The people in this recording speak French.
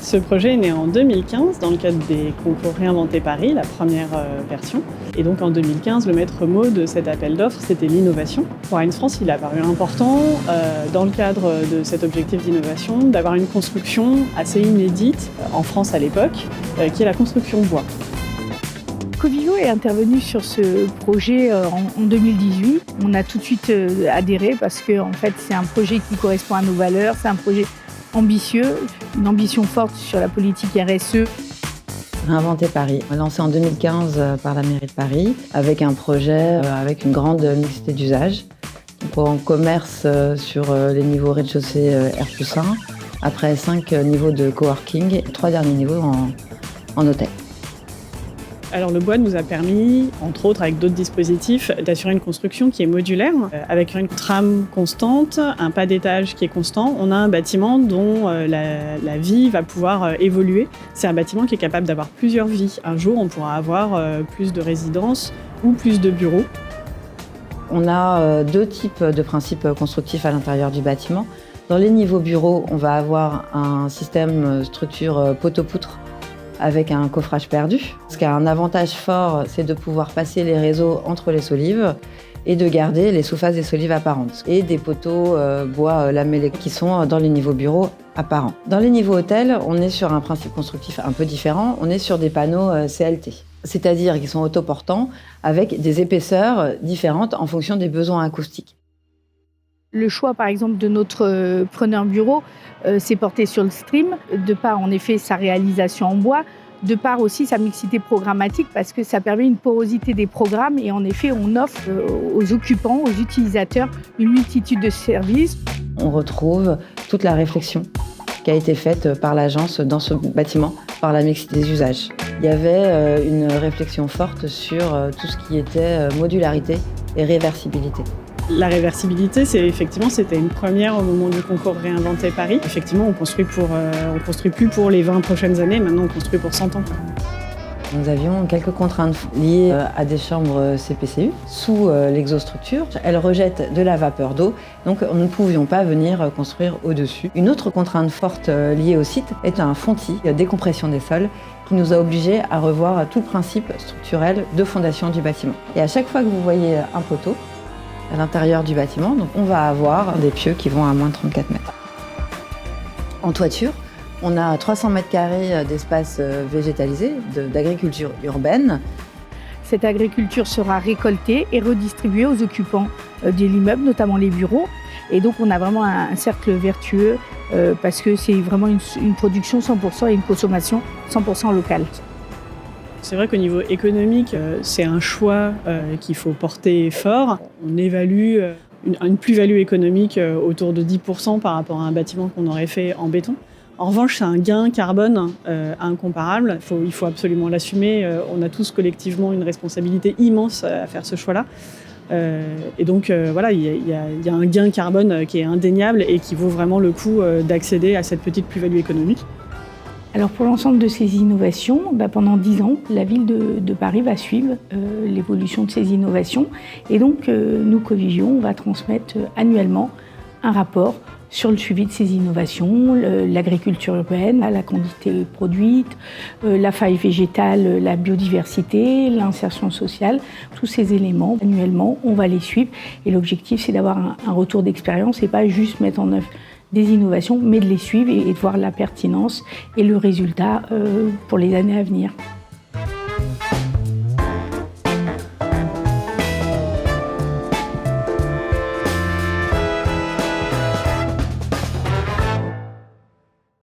Ce projet est né en 2015 dans le cadre des concours Réinventer Paris, la première version. Et donc en 2015, le maître mot de cet appel d'offres, c'était l'innovation. Pour Heinz France, il a paru important, dans le cadre de cet objectif d'innovation, d'avoir une construction assez inédite en France à l'époque, qui est la construction bois. Covivio est intervenu sur ce projet en 2018. On a tout de suite adhéré parce que en fait, c'est un projet qui correspond à nos valeurs, c'est un projet ambitieux, une ambition forte sur la politique RSE. Réinventer Paris, lancé en 2015 par la mairie de Paris, avec un projet avec une grande mixité d'usages. On commerce sur les niveaux rez-de-chaussée R+1, après 5 niveaux de coworking et 3 derniers niveaux en hôtel. Alors le bois nous a permis, entre autres avec d'autres dispositifs, d'assurer une construction qui est modulaire, avec une trame constante, un pas d'étage qui est constant. On a un bâtiment dont la vie va pouvoir évoluer. C'est un bâtiment qui est capable d'avoir plusieurs vies. Un jour, on pourra avoir plus de résidences ou plus de bureaux. On a 2 types de principes constructifs à l'intérieur du bâtiment. Dans les niveaux bureaux, on va avoir un système structure poteau-poutre avec un coffrage perdu. Ce qui a un avantage fort, c'est de pouvoir passer les réseaux entre les solives et de garder les sous-faces des solives apparentes. Et des poteaux bois lamellés qui sont dans les niveaux bureaux apparents. Dans les niveaux hôtels, on est sur un principe constructif un peu différent. On est sur des panneaux CLT, c'est-à-dire qu'ils sont autoportants avec des épaisseurs différentes en fonction des besoins acoustiques. Le choix, par exemple, de notre preneur bureau s'est porté sur le stream, de par, en effet, sa réalisation en bois, de par aussi sa mixité programmatique, parce que ça permet une porosité des programmes et en effet, on offre aux occupants, aux utilisateurs, une multitude de services. On retrouve toute la réflexion qui a été faite par l'agence dans ce bâtiment, par la mixité des usages. Il y avait une réflexion forte sur tout ce qui était modularité et réversibilité. La réversibilité, c'était une première au moment du concours Réinventer Paris. Effectivement, on construit plus pour les 20 prochaines années, maintenant on construit pour 100 ans. Nous avions quelques contraintes liées à des chambres CPCU sous l'exostructure. Elles rejettent de la vapeur d'eau, donc nous ne pouvions pas venir construire au-dessus. Une autre contrainte forte liée au site est un fontis, décompression des sols, qui nous a obligés à revoir tout le principe structurel de fondation du bâtiment. Et à chaque fois que vous voyez un poteau, à l'intérieur du bâtiment, donc on va avoir des pieux qui vont à moins de 34 mètres. En toiture, on a 300 mètres carrés d'espace végétalisé, d'agriculture urbaine. Cette agriculture sera récoltée et redistribuée aux occupants de l'immeuble, notamment les bureaux. Et donc on a vraiment un cercle vertueux parce que c'est vraiment une production 100% et une consommation 100% locale. C'est vrai qu'au niveau économique, c'est un choix qu'il faut porter fort. On évalue une plus-value économique autour de 10% par rapport à un bâtiment qu'on aurait fait en béton. En revanche, c'est un gain carbone incomparable. Il faut absolument l'assumer. On a tous collectivement une responsabilité immense à faire ce choix-là. Et donc voilà, il y a un gain carbone qui est indéniable et qui vaut vraiment le coup d'accéder à cette petite plus-value économique. Alors pour l'ensemble de ces innovations, pendant 10 ans, la ville de Paris va suivre l'évolution de ces innovations. Et donc nous, Covivio, on va transmettre annuellement un rapport sur le suivi de ces innovations, l'agriculture urbaine, la quantité produite, la faille végétale, la biodiversité, l'insertion sociale, tous ces éléments. Annuellement, on va les suivre et l'objectif, c'est d'avoir un retour d'expérience et pas juste mettre en œuvre des innovations, mais de les suivre et de voir la pertinence et le résultat pour les années à venir.